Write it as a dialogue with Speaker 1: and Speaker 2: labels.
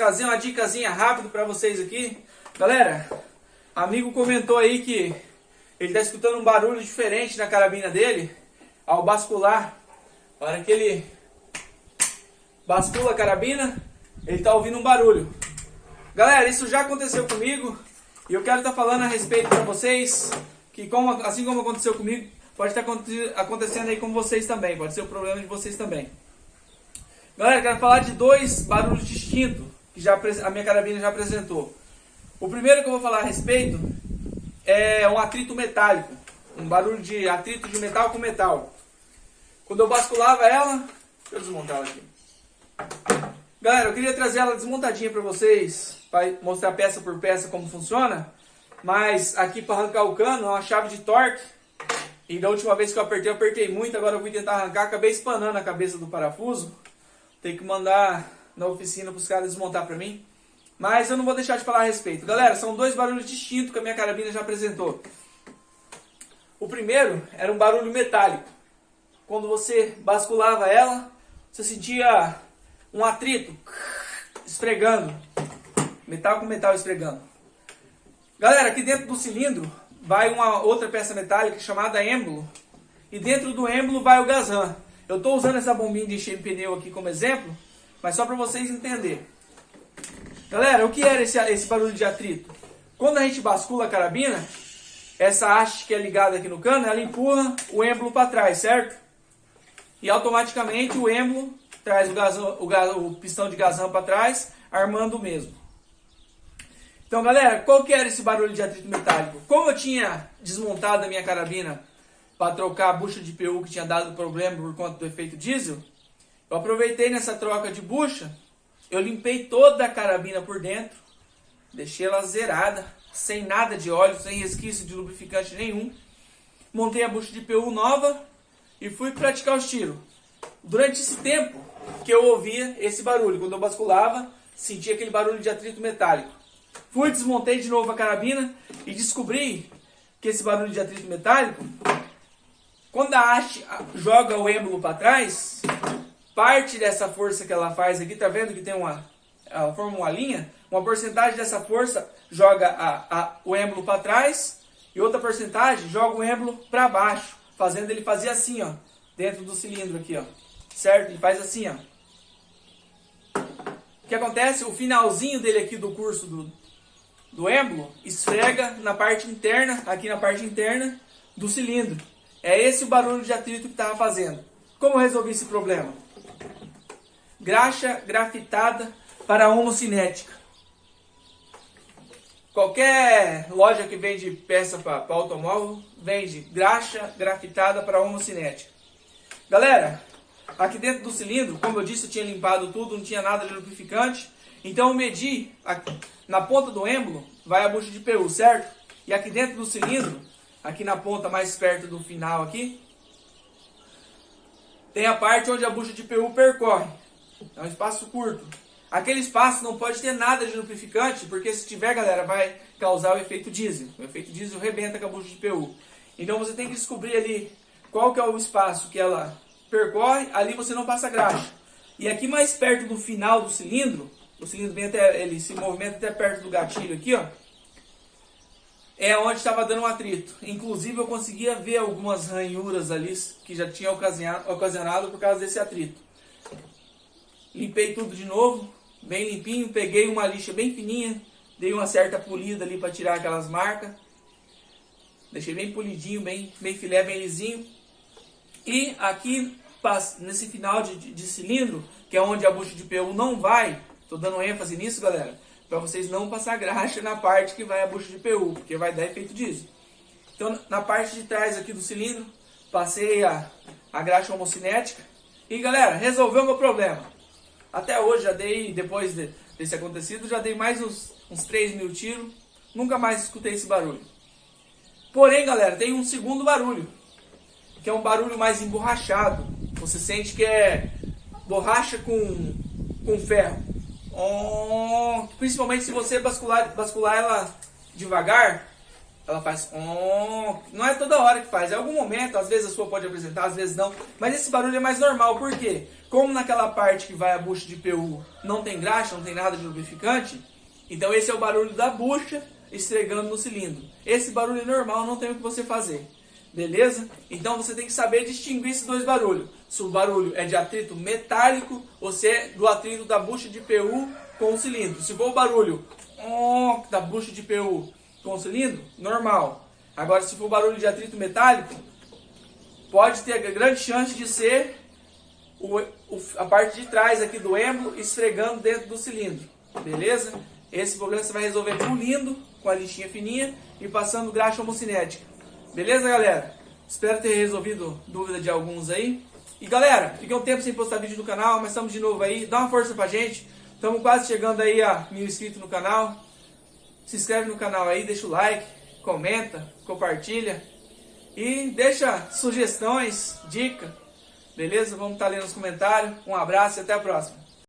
Speaker 1: trazer uma dicasinha rápida para vocês aqui. Galera, amigo comentou aí que ele está escutando um barulho diferente na carabina dele ao bascular. Na hora que ele bascula a carabina, ele está ouvindo um barulho. Galera, isso já aconteceu comigo e eu quero estar falando a respeito para vocês que assim como aconteceu comigo, pode estar acontecendo aí com vocês também, pode ser o problema de vocês também. Galera, eu quero falar de dois barulhos distintos que a minha carabina já apresentou. O primeiro que eu vou falar a respeito é um atrito metálico, um barulho de atrito de metal com metal. Quando eu basculava ela, deixa eu desmontar ela aqui. Galera, eu queria trazer ela desmontadinha para vocês, para mostrar peça por peça como funciona. Mas aqui para arrancar o cano é uma chave de torque. E da última vez que eu apertei muito, agora eu fui tentar arrancar, acabei espanando a cabeça do parafuso. Tem que mandar na oficina para os caras desmontar para mim. Mas eu não vou deixar de falar a respeito. Galera, são dois barulhos distintos que a minha carabina já apresentou. O primeiro era um barulho metálico. Quando você basculava ela, você sentia um atrito esfregando. Metal com metal esfregando. Galera, aqui dentro do cilindro vai uma outra peça metálica chamada êmbolo. E dentro do êmbolo vai o gazan. Eu estou usando essa bombinha de encher pneu aqui como exemplo, mas só para vocês entenderem. Galera, o que era esse barulho de atrito? Quando a gente bascula a carabina, essa haste que é ligada aqui no cano, ela empurra o êmbolo para trás, certo? E automaticamente o êmbolo traz o pistão de gazan para trás, armando o mesmo. Então, galera, qual que era esse barulho de atrito metálico? Como eu tinha desmontado a minha carabina para trocar a bucha de PU que tinha dado problema por conta do efeito diesel, eu aproveitei nessa troca de bucha, eu limpei toda a carabina por dentro, deixei ela zerada, sem nada de óleo, sem resquício de lubrificante nenhum, montei a bucha de PU nova e fui praticar os tiros. Durante esse tempo que eu ouvia esse barulho, quando eu basculava, sentia aquele barulho de atrito metálico. Fui, desmontei de novo a carabina e descobri que esse barulho de atrito metálico, quando a haste joga o êmbolo para trás, parte dessa força que ela faz aqui, tá vendo que tem ela forma uma linha? Uma porcentagem dessa força joga o êmbolo para trás e outra porcentagem joga o êmbolo para baixo, fazendo ele fazer assim, ó, dentro do cilindro aqui, ó, certo? Ele faz assim, ó. O que acontece? O finalzinho dele aqui do curso do êmbolo esfrega na parte interna, aqui na parte interna do cilindro. É esse o barulho de atrito que estava fazendo. Como eu resolvi esse problema? Graxa grafitada para homocinética. Qualquer loja que vende peça para automóvel vende graxa grafitada para homocinética. Galera, aqui dentro do cilindro, como eu disse, eu tinha limpado tudo, não tinha nada de lubrificante. Então eu medi, na ponta do êmbolo vai a bucha de PU, certo? E aqui dentro do cilindro, aqui na ponta mais perto do final aqui, tem a parte onde a bucha de PU percorre. É um espaço curto. Aquele espaço não pode ter nada de lubrificante, porque se tiver, galera, vai causar o efeito diesel. O efeito diesel rebenta com a bucha de PU. Então você tem que descobrir ali qual que é o espaço que ela percorre, ali você não passa graxa. E aqui mais perto do final do cilindro, o cilindro vem ele se movimenta até perto do gatilho aqui, ó, é onde estava dando um atrito. Inclusive eu conseguia ver algumas ranhuras ali que já tinha ocasionado por causa desse atrito. Limpei tudo de novo, bem limpinho, peguei uma lixa bem fininha, dei uma certa polida ali para tirar aquelas marcas. Deixei bem polidinho, bem filé, bem lisinho. E aqui, nesse final de cilindro, que é onde a bucha de PU não vai, estou dando ênfase nisso, galera, para vocês não passar graxa na parte que vai a bucha de PU, porque vai dar efeito diesel. Então, na parte de trás aqui do cilindro, passei a graxa homocinética. E, galera, resolveu o meu problema. Até hoje, já dei, depois desse acontecido, já dei mais uns 3.000 tiros. Nunca mais escutei esse barulho. Porém, galera, tem um segundo barulho, que é um barulho mais emborrachado. Você sente que é borracha com ferro. Principalmente se você bascular ela devagar, ela faz não é toda hora que faz, é algum momento, às vezes a sua pode apresentar, às vezes não, mas esse barulho é mais normal, por quê? Como naquela parte que vai a bucha de PU não tem graxa, não tem nada de lubrificante, então esse é o barulho da bucha esfregando no cilindro. Esse barulho é normal, não tem o que você fazer, beleza? Então você tem que saber distinguir esses dois barulhos, se o barulho é de atrito metálico ou se é do atrito da bucha de PU com o cilindro. Se for o barulho da bucha de PU com o cilindro, normal. Agora, se for barulho de atrito metálico, pode ter grande chance de ser a parte de trás aqui do êmbolo esfregando dentro do cilindro, beleza? Esse problema você vai resolver pulindo com a lixinha fininha e passando graxa homocinética. Beleza, galera? Espero ter resolvido dúvida de alguns aí. E galera, fiquei um tempo sem postar vídeo no canal, mas estamos de novo aí. Dá uma força pra gente. Estamos quase chegando aí a 1000 inscritos no canal. Se inscreve no canal aí, deixa o like, comenta, compartilha e deixa sugestões, dica, beleza? Vamos estar lendo nos comentários. Um abraço e até a próxima.